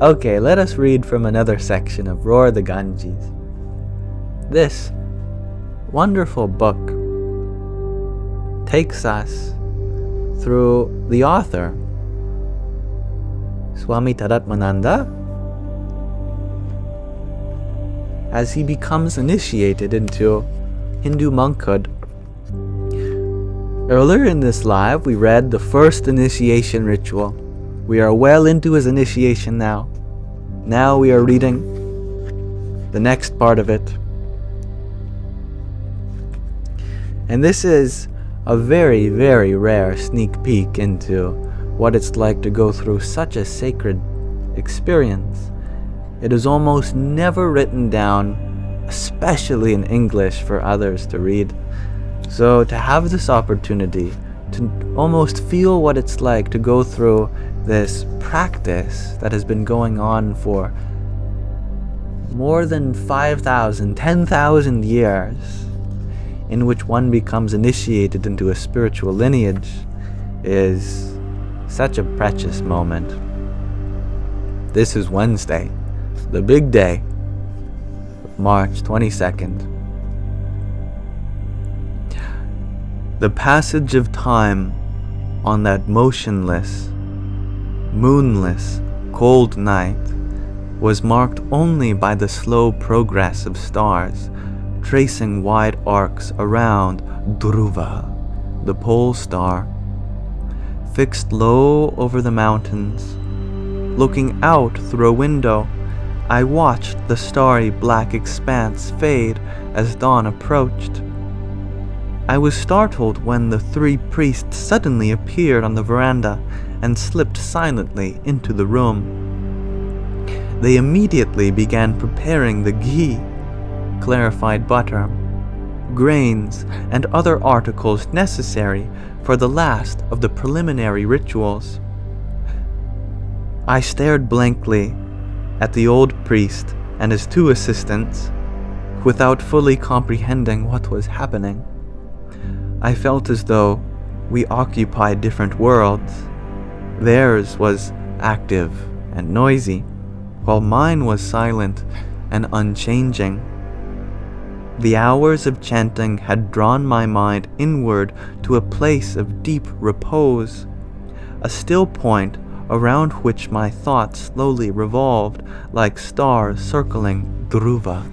Okay, let us read from another section of Roar the Ganges. This wonderful book takes us through the author, Swami Tadatmananda, as he becomes initiated into Hindu monkhood. Earlier in this live, we read the first initiation ritual. We are well into his initiation now. Now we are reading the next part of it. And this is a very, very rare sneak peek into what it's like to go through such a sacred experience. It is almost never written down, especially in English, for others to read. So to have this opportunity to almost feel what it's like to go through this practice that has been going on for more than 5,000, 10,000 years, in which one becomes initiated into a spiritual lineage, is such a precious moment. This is Wednesday, the big day of March 22nd. The passage of time on that motionless, moonless, cold night was marked only by the slow progress of stars, tracing wide arcs around Dhruva, the pole star. Fixed low over the mountains, looking out through a window, I watched the starry black expanse fade as dawn approached. I was startled when the three priests suddenly appeared on the veranda and slipped silently into the room. They immediately began preparing the ghee, clarified butter, grains, and other articles necessary for the last of the preliminary rituals. I stared blankly at the old priest and his two assistants, without fully comprehending what was happening. I felt as though we occupied different worlds. Theirs was active and noisy, while mine was silent and unchanging. The hours of chanting had drawn my mind inward to a place of deep repose, a still point around which my thoughts slowly revolved like stars circling Dhruva.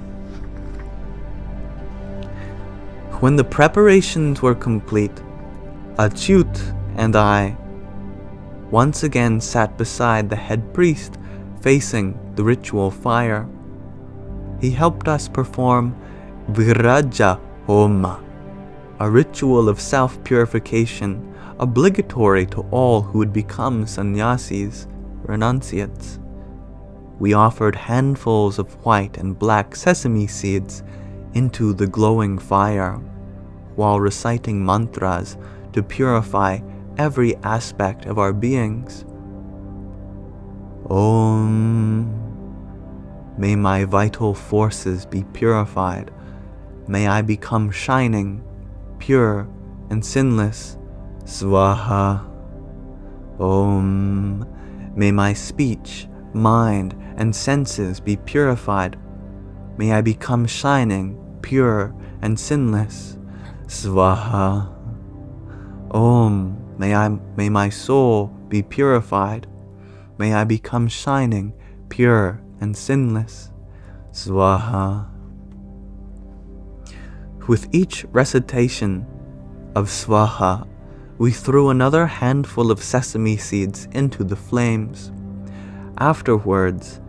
When the preparations were complete, Achyut and I once again sat beside the head priest facing the ritual fire. He helped us perform Viraja Homa, a ritual of self-purification obligatory to all who would become sannyasis, renunciates. We offered handfuls of white and black sesame seeds into the glowing fire, while reciting mantras to purify every aspect of our beings. Om, may my vital forces be purified. May I become shining, pure, and sinless. Swaha. Om, may my speech, mind, and senses be purified. May I become shining, pure, and sinless. Swaha. Om, may my soul be purified. May I become shining, pure, and sinless. Swaha. With each recitation of Swaha, we threw another handful of sesame seeds into the flames. Afterwards,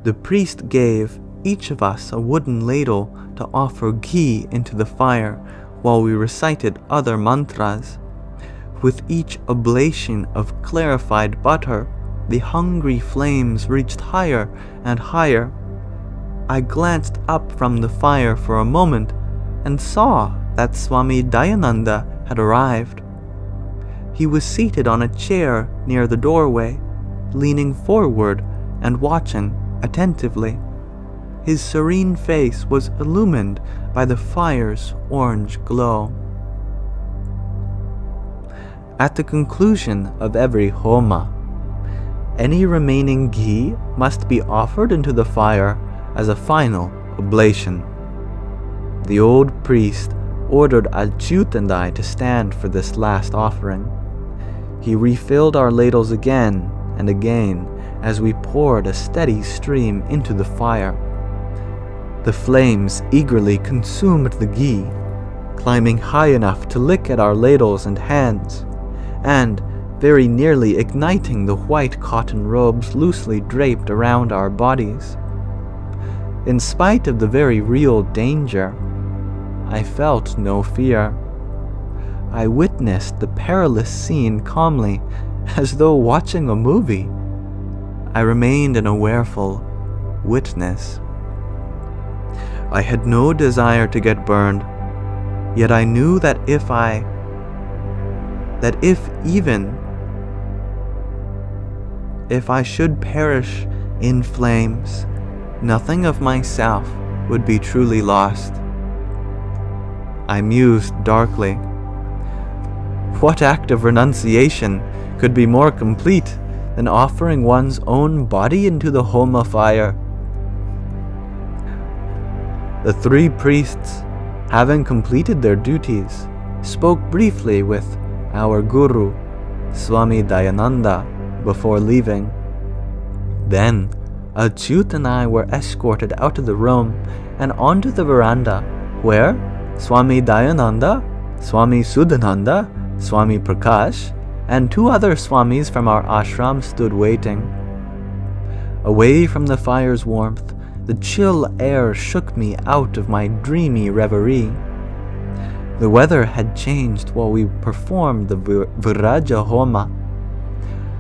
the priest gave each of us a wooden ladle to offer ghee into the fire while we recited other mantras. With each oblation of clarified butter, the hungry flames reached higher and higher. I glanced up from the fire for a moment and saw that Swami Dayananda had arrived. He was seated on a chair near the doorway, leaning forward and watching attentively. His serene face was illumined by the fire's orange glow. At the conclusion of every homa, Any remaining ghee must be offered into the fire as a final oblation. The old priest ordered Achyut and I to stand for this last offering. He refilled our ladles again and again as we poured a steady stream into the fire. The flames eagerly consumed the ghee, climbing high enough to lick at our ladles and hands, and very nearly igniting the white cotton robes loosely draped around our bodies. In spite of the very real danger, I felt no fear. I witnessed the perilous scene calmly, as though watching a movie. I remained an awareful witness. I had no desire to get burned, yet I knew that if I should perish in flames, nothing of myself would be truly lost. I mused darkly. What act of renunciation could be more complete than offering one's own body into the Homa fire? The three priests, having completed their duties, spoke briefly with our Guru, Swami Dayananda, before leaving. Then, Achyut and I were escorted out of the room and onto the veranda, where Swami Dayananda, Swami Sudananda, Swami Prakash, and two other swamis from our ashram stood waiting. Away from the fire's warmth, the chill air shook me out of my dreamy reverie. The weather had changed while we performed the Viraja Homa.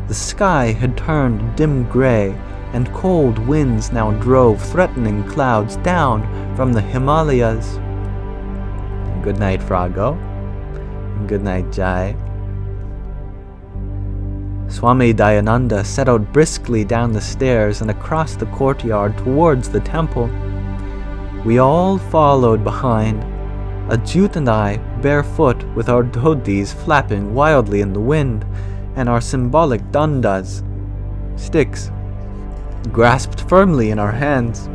The sky had turned dim gray, and cold winds now drove threatening clouds down from the Himalayas. Good night, Frago. And good night, Jai. Swami Dayananda set out briskly down the stairs and across the courtyard towards the temple. We all followed behind, Achyut and I barefoot with our dhotis flapping wildly in the wind, and our symbolic dandas, sticks, grasped firmly in our hands.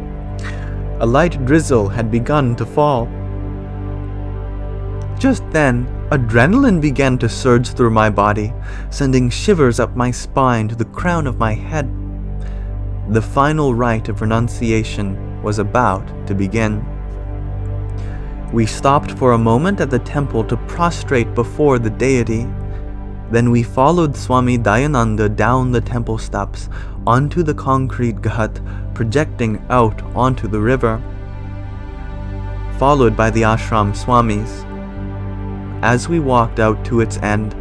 A light drizzle had begun to fall. Just then, adrenaline began to surge through my body, sending shivers up my spine to the crown of my head. The final rite of renunciation was about to begin. We stopped for a moment at the temple to prostrate before the deity. Then we followed Swami Dayananda down the temple steps onto the concrete ghat projecting out onto the river, followed by the ashram swamis. As we walked out to its end,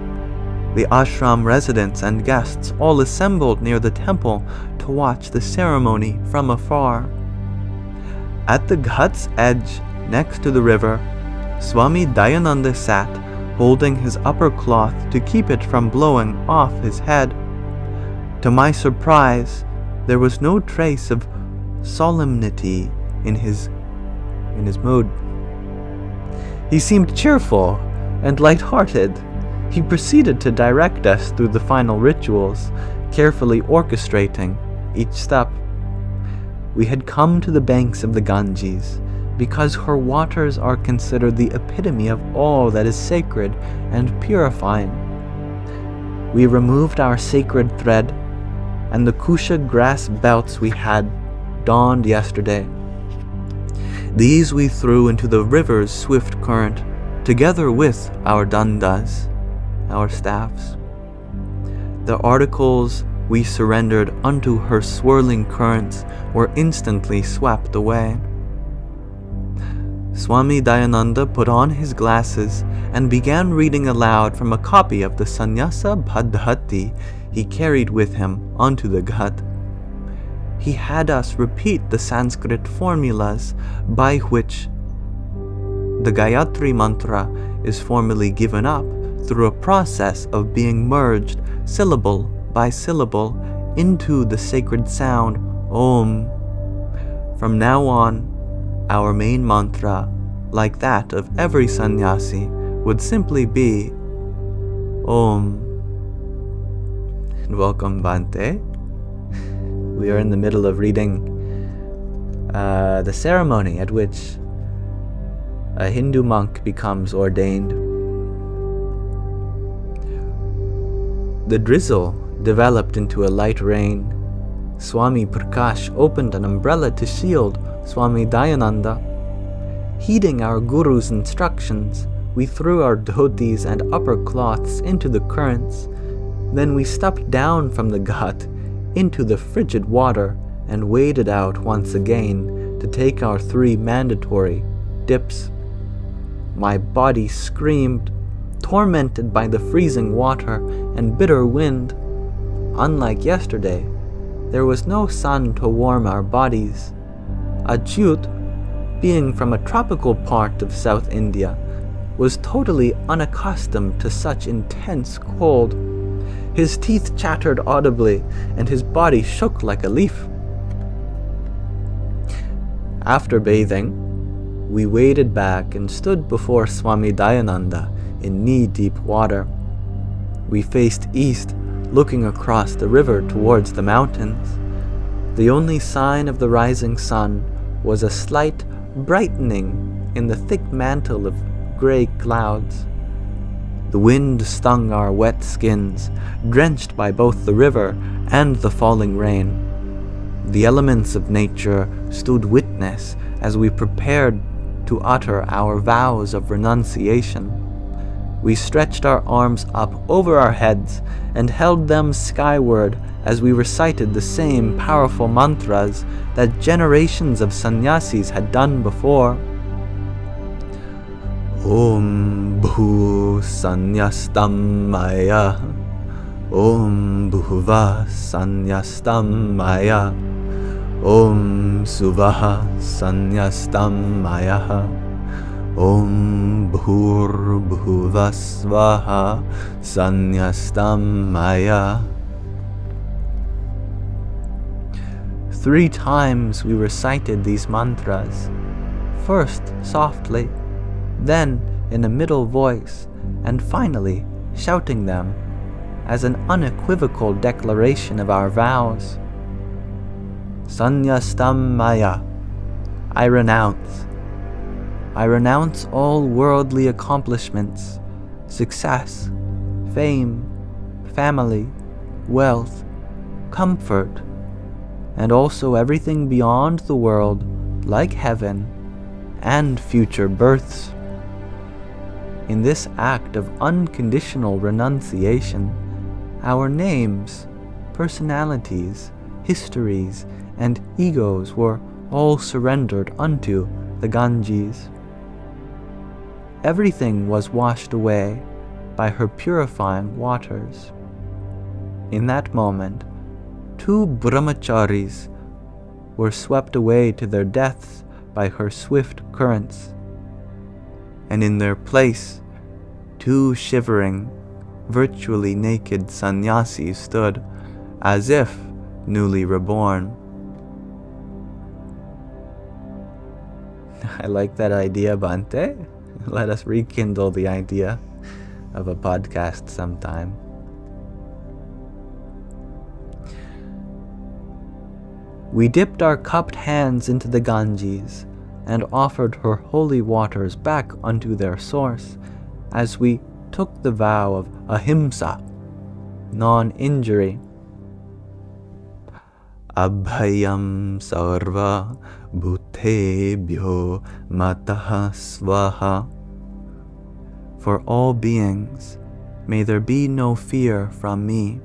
the ashram residents and guests all assembled near the temple to watch the ceremony from afar. At the ghat's edge, next to the river, Swami Dayananda sat, holding his upper cloth to keep it from blowing off his head. To my surprise, there was no trace of solemnity in his mood. He seemed cheerful and light-hearted. He proceeded to direct us through the final rituals, carefully orchestrating each step. We had come to the banks of the Ganges, because her waters are considered the epitome of all that is sacred and purifying. We removed our sacred thread and the kusha grass belts we had donned yesterday. These we threw into the river's swift current, together with our dandas, our staffs. The articles we surrendered unto her swirling currents were instantly swept away. Swami Dayananda put on his glasses and began reading aloud from a copy of the Sannyasa Bhadhati he carried with him onto the ghat. He had us repeat the Sanskrit formulas by which the Gayatri mantra is formally given up through a process of being merged syllable by syllable into the sacred sound Om. From now on, our main mantra, like that of every sannyasi, would simply be Om. And welcome, Bhante. we are in the middle of reading the ceremony at which a Hindu monk becomes ordained. The drizzle developed into a light rain. Swami Prakash opened an umbrella to shield Swami Dayananda. Heeding our Guru's instructions, we threw our dhotis and upper cloths into the currents. Then we stepped down from the ghat into the frigid water and waded out once again to take our 3 mandatory dips. My body screamed, tormented by the freezing water and bitter wind. Unlike yesterday, there was no sun to warm our bodies. Achyut, being from a tropical part of South India, was totally unaccustomed to such intense cold. His teeth chattered audibly, and his body shook like a leaf. After bathing, we waded back and stood before Swami Dayananda in knee-deep water. We faced east, looking across the river towards the mountains. The only sign of the rising sun was a slight brightening in the thick mantle of grey clouds. The wind stung our wet skins, drenched by both the river and the falling rain. The elements of nature stood witness as we prepared to utter our vows of renunciation. We stretched our arms up over our heads and held them skyward as we recited the same powerful mantras that generations of sannyasis had done before. Om Bhu Sannyastam Maya, Om Bhuva Sannyastam Maya, Om Suvaha Sannyastam Maya, Om Bhur Bhuvasvaha Sannyastam Maya. 3 times we recited these mantras, first softly, then in a middle voice, and finally shouting them as an unequivocal declaration of our vows. Sannyastam Maya, I renounce. I renounce all worldly accomplishments, success, fame, family, wealth, comfort, and also everything beyond the world, like heaven, and future births. In this act of unconditional renunciation, our names, personalities, histories, and egos were all surrendered unto the Ganges. Everything was washed away by her purifying waters. In that moment, 2 brahmacharis were swept away to their deaths by her swift currents, and in their place, 2 shivering, virtually naked sannyasis stood, as if newly reborn. I like that idea, Bhante. Let us rekindle the idea of a podcast sometime. We dipped our cupped hands into the Ganges and offered her holy waters back unto their source as we took the vow of Ahimsa, non-injury. Abhayam sarva bhutebhyo mataha svaha. For all beings, may there be no fear from me.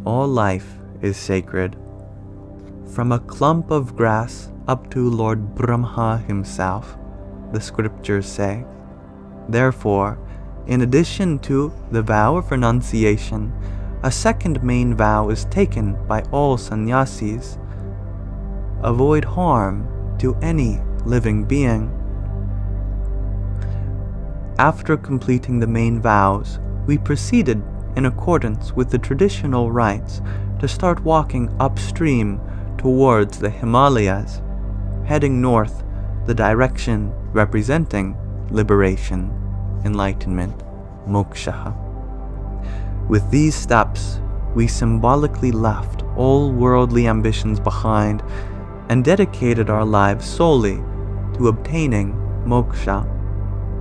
All life is sacred, from a clump of grass up to Lord Brahma himself, the scriptures say. Therefore, in addition to the vow of renunciation, a second main vow is taken by all sannyasis. Avoid harm to any living being. After completing the main vows, we proceeded in accordance with the traditional rites to start walking upstream towards the Himalayas, heading north, the direction representing liberation, enlightenment, moksha. With these steps, we symbolically left all worldly ambitions behind and dedicated our lives solely to obtaining moksha.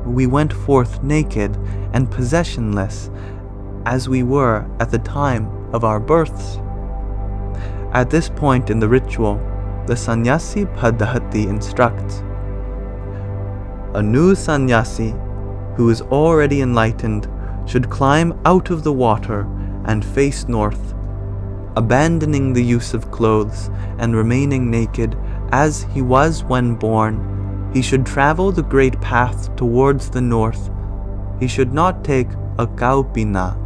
We went forth naked and possessionless as we were at the time of our births. At this point in the ritual, the sannyasi Padhati instructs, a new sannyasi who is already enlightened should climb out of the water and face north, abandoning the use of clothes and remaining naked as he was when born. He should travel the great path towards the north. He should not take a kaupina,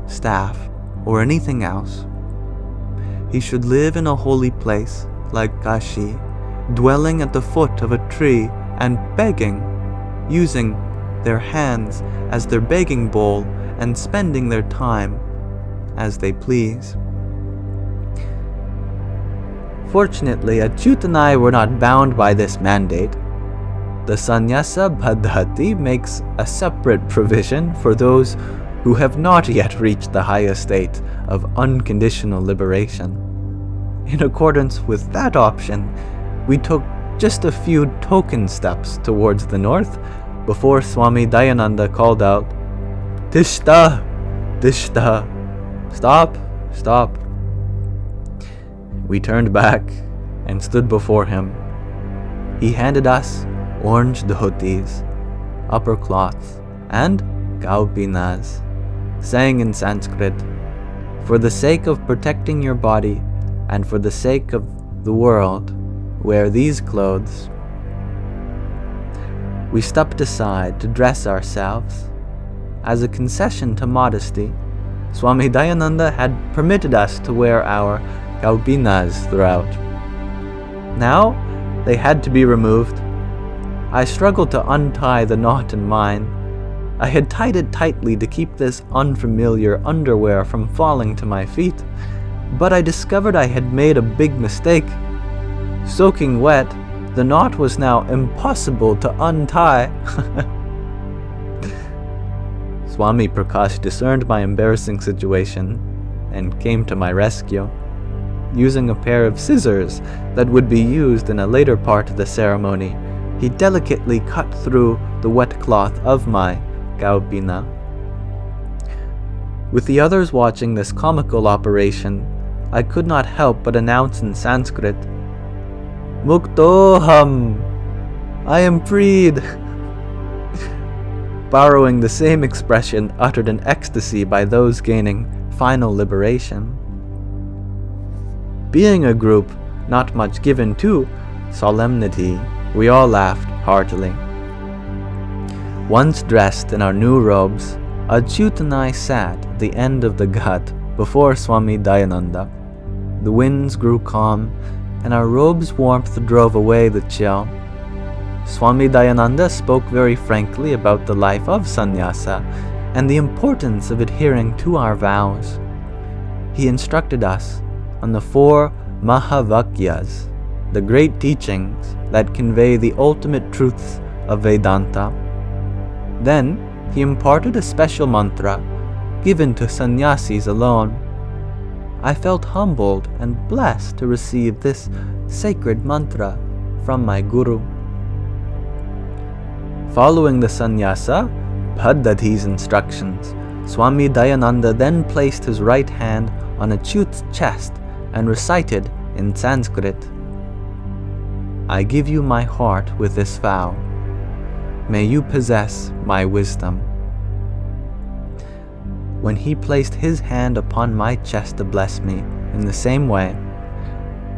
staff, or anything else. He should live in a holy place like Kashi, dwelling at the foot of a tree and begging, using their hands as their begging bowl and spending their time as they please. Fortunately, Achyut and I were not bound by this mandate. The Sannyasa Padhati makes a separate provision for those who have not yet reached the highest state of unconditional liberation. In accordance with that option, we took just a few token steps towards the north before Swami Dayananda called out, "Tishta! Tishta! Stop! Stop!" We turned back and stood before him. He handed us orange dhotis, upper cloths, and kaupinas, saying in Sanskrit, "For the sake of protecting your body and for the sake of the world, wear these clothes." We stepped aside to dress ourselves. As a concession to modesty, Swami Dayananda had permitted us to wear our kaupinas throughout. Now, they had to be removed. I struggled to untie the knot in mine. I had tied it tightly to keep this unfamiliar underwear from falling to my feet, but I discovered I had made a big mistake. Soaking wet, the knot was now impossible to untie. Swami Prakash discerned my embarrassing situation and came to my rescue. Using a pair of scissors that would be used in a later part of the ceremony, he delicately cut through the wet cloth of my kaupina. With the others watching this comical operation, I could not help but announce in Sanskrit, "Muktoham! I am freed!" Borrowing the same expression uttered in ecstasy by those gaining final liberation. Being a group not much given to solemnity, we all laughed heartily. Once dressed in our new robes, Achyut and I sat at the end of the ghat before Swami Dayananda. The winds grew calm, and our robes' warmth drove away the chill. Swami Dayananda spoke very frankly about the life of sannyasa and the importance of adhering to our vows. He instructed us on the 4 Mahavakyas, the great teachings that convey the ultimate truths of Vedanta. Then he imparted a special mantra given to sannyasis alone. I felt humbled and blessed to receive this sacred mantra from my guru. Following the sannyasa Padhati's instructions, Swami Dayananda then placed his right hand on Achyut's chest and recited in Sanskrit, "I give you my heart with this vow. May you possess my wisdom." When he placed his hand upon my chest to bless me in the same way,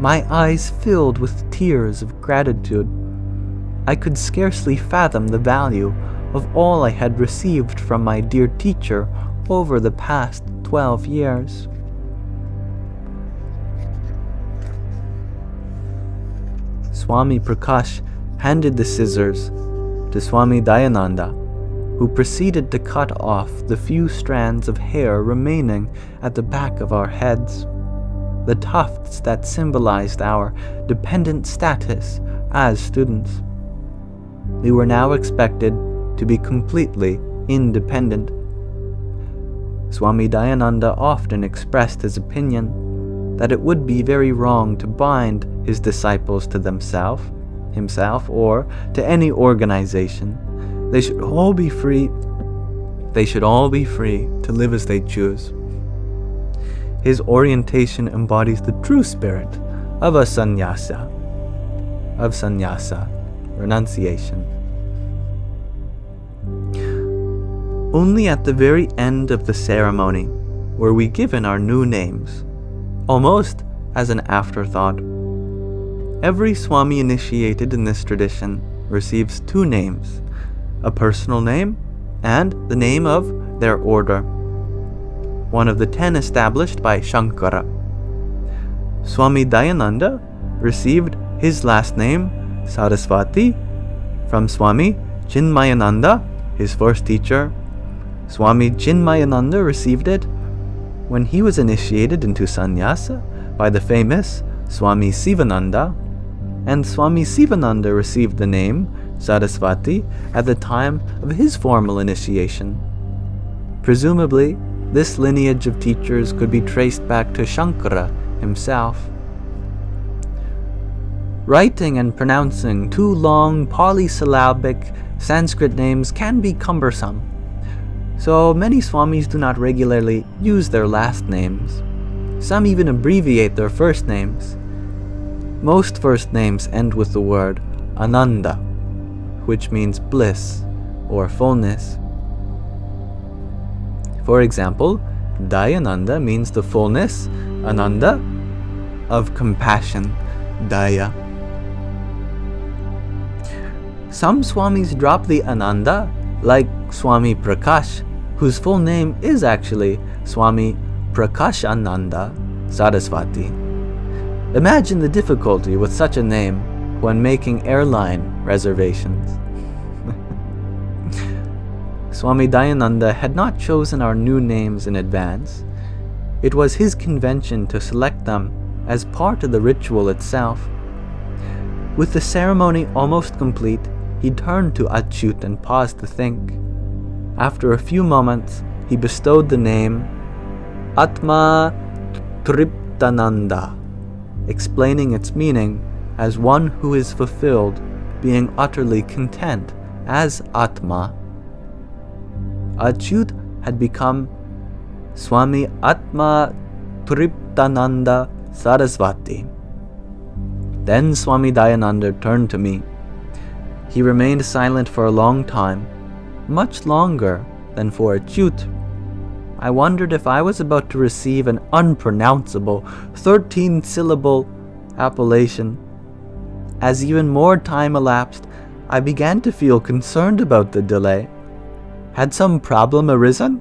my eyes filled with tears of gratitude. I could scarcely fathom the value of all I had received from my dear teacher over the past 12 years. Swami Prakash handed the scissors to Swami Dayananda, who proceeded to cut off the few strands of hair remaining at the back of our heads, the tufts that symbolized our dependent status as students. We were now expected to be completely independent. Swami Dayananda often expressed his opinion that it would be very wrong to bind his disciples to himself, or to any organization. They should all be free to live as they choose. His orientation embodies the true spirit of sannyasa, renunciation. Only at the very end of the ceremony were we given our new names, almost as an afterthought. Every Swami initiated in this tradition receives two names, a personal name and the name of their order, one of the 10 established by Shankara. Swami Dayananda received his last name, Saraswati, from Swami Chinmayananda, his first teacher. Swami Chinmayananda received it when he was initiated into sannyasa by the famous Swami Sivananda, and Swami Sivananda received the name Saraswati at the time of his formal initiation. Presumably, this lineage of teachers could be traced back to Shankara himself. Writing and pronouncing two long polysyllabic Sanskrit names can be cumbersome, so many Swamis do not regularly use their last names. Some even abbreviate their first names. Most first names end with the word Ananda, which means bliss or fullness. For example, Dayananda means the fullness, Ananda, of compassion, Daya. Some Swamis drop the Ananda, like Swami Prakash, whose full name is actually Swami Prakashananda Saraswati. Imagine the difficulty with such a name when making airline reservations. Swami Dayananda had not chosen our new names in advance. It was his convention to select them as part of the ritual itself. With the ceremony almost complete, he turned to Achyut and paused to think. After a few moments, he bestowed the name Atma Triptananda, explaining its meaning as one who is fulfilled, being utterly content as Atma. Achyut had become Swami Atma Triptananda Saraswati. Then Swami Dayananda turned to me. He remained silent for a long time, much longer than for Achyut. I wondered if I was about to receive an unpronounceable 13-syllable appellation. As even more time elapsed, I began to feel concerned about the delay. Had some problem arisen?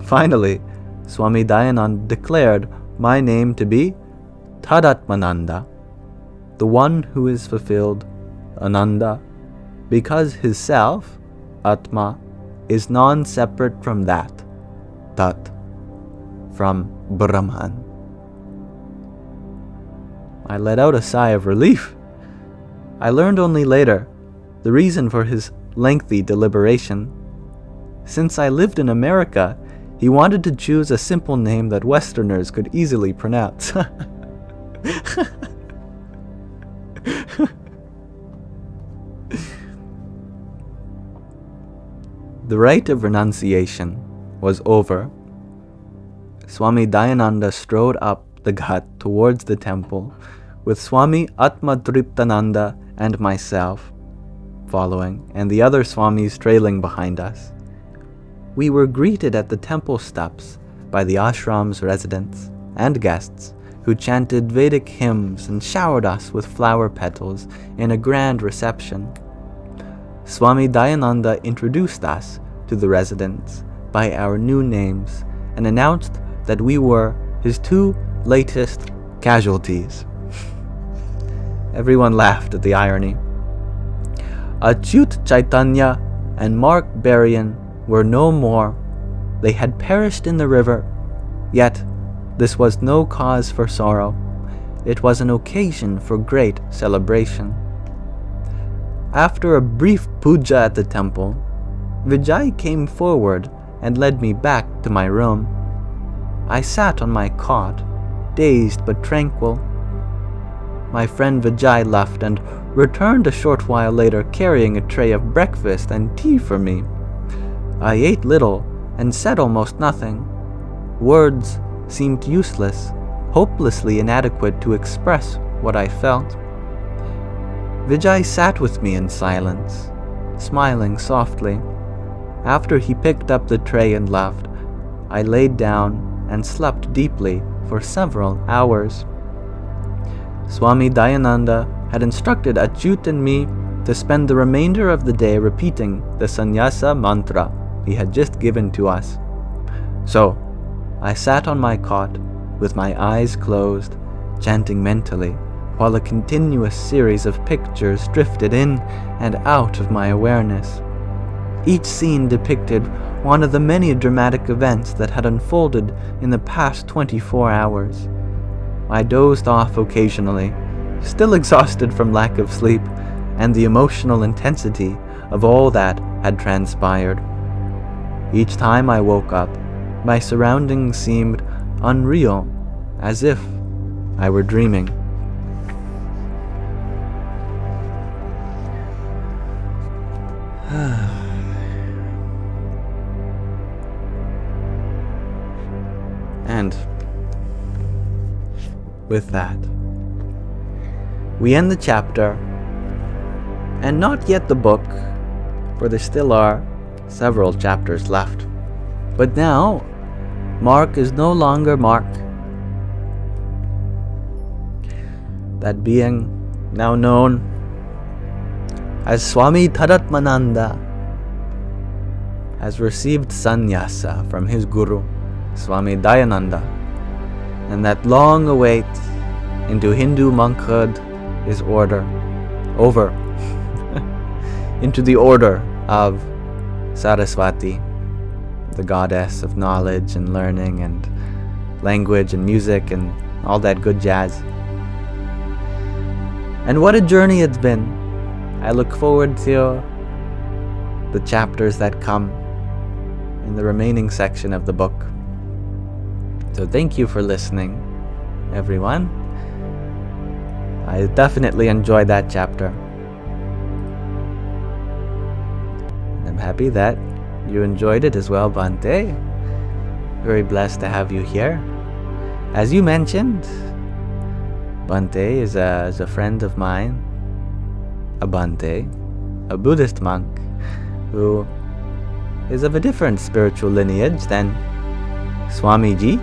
Finally, Swami Dayananda declared my name to be Tadatmananda, the one who is fulfilled, Ananda, because his self, Atma, is non-separate from that, Tat, from Brahman. I let out a sigh of relief. I learned only later the reason for his lengthy deliberation. Since I lived in America, he wanted to choose a simple name that Westerners could easily pronounce. The rite of renunciation was over. Swami Dayananda strode up the ghat towards the temple, with Swami Atma Triptananda and myself following, and the other Swamis trailing behind us. We were greeted at the temple steps by the ashram's residents and guests, who chanted Vedic hymns and showered us with flower petals in a grand reception. Swami Dayananda introduced us to the residents by our new names and announced that we were his two latest casualties. Everyone laughed at the irony. Achyut Chaitanya and Mark Berrien were no more. They had perished in the river. Yet this was no cause for sorrow. It was an occasion for great celebration. After a brief puja at the temple, Vijay came forward and led me back to my room. I sat on my cot, dazed but tranquil. My friend Vijay left and returned a short while later carrying a tray of breakfast and tea for me. I ate little and said almost nothing. Words seemed useless, hopelessly inadequate to express what I felt. Vijay sat with me in silence, smiling softly. After he picked up the tray and left, I laid down and slept deeply for several hours. Swami Dayananda had instructed Achyut and me to spend the remainder of the day repeating the Sannyasa mantra he had just given to us. So, I sat on my cot with my eyes closed, chanting mentally, while a continuous series of pictures drifted in and out of my awareness. Each scene depicted one of the many dramatic events that had unfolded in the past 24 hours. I dozed off occasionally, still exhausted from lack of sleep and the emotional intensity of all that had transpired. Each time I woke up, my surroundings seemed unreal, as if I were dreaming. And with that, we end the chapter, and not yet the book, for there still are several chapters left. But now, Mark is no longer Mark. That being, now known as Swami Tadatmananda, has received sannyasa from his guru, Swami Dayananda, and that long await into Hindu monkhood is over into the order of Saraswati, the goddess of knowledge and learning and language and music and all that good jazz. And what a journey it's been. I look forward to the chapters that come in the remaining section of the book. So thank you for listening, everyone. I definitely enjoyed that chapter. I'm happy that you enjoyed it as well, Bhante. Very blessed to have you here. As you mentioned, Bhante is a friend of mine, a Bhante, a Buddhist monk, who is of a different spiritual lineage than Swamiji.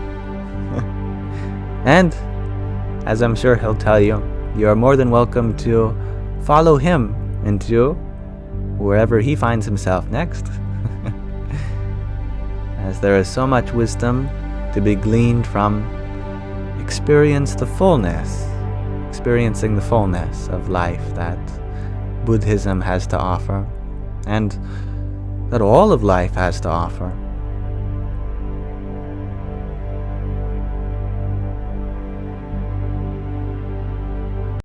And, as I'm sure he'll tell you, you are more than welcome to follow him into wherever he finds himself next. As there is so much wisdom to be gleaned from experiencing the fullness of life that Buddhism has to offer, and that all of life has to offer.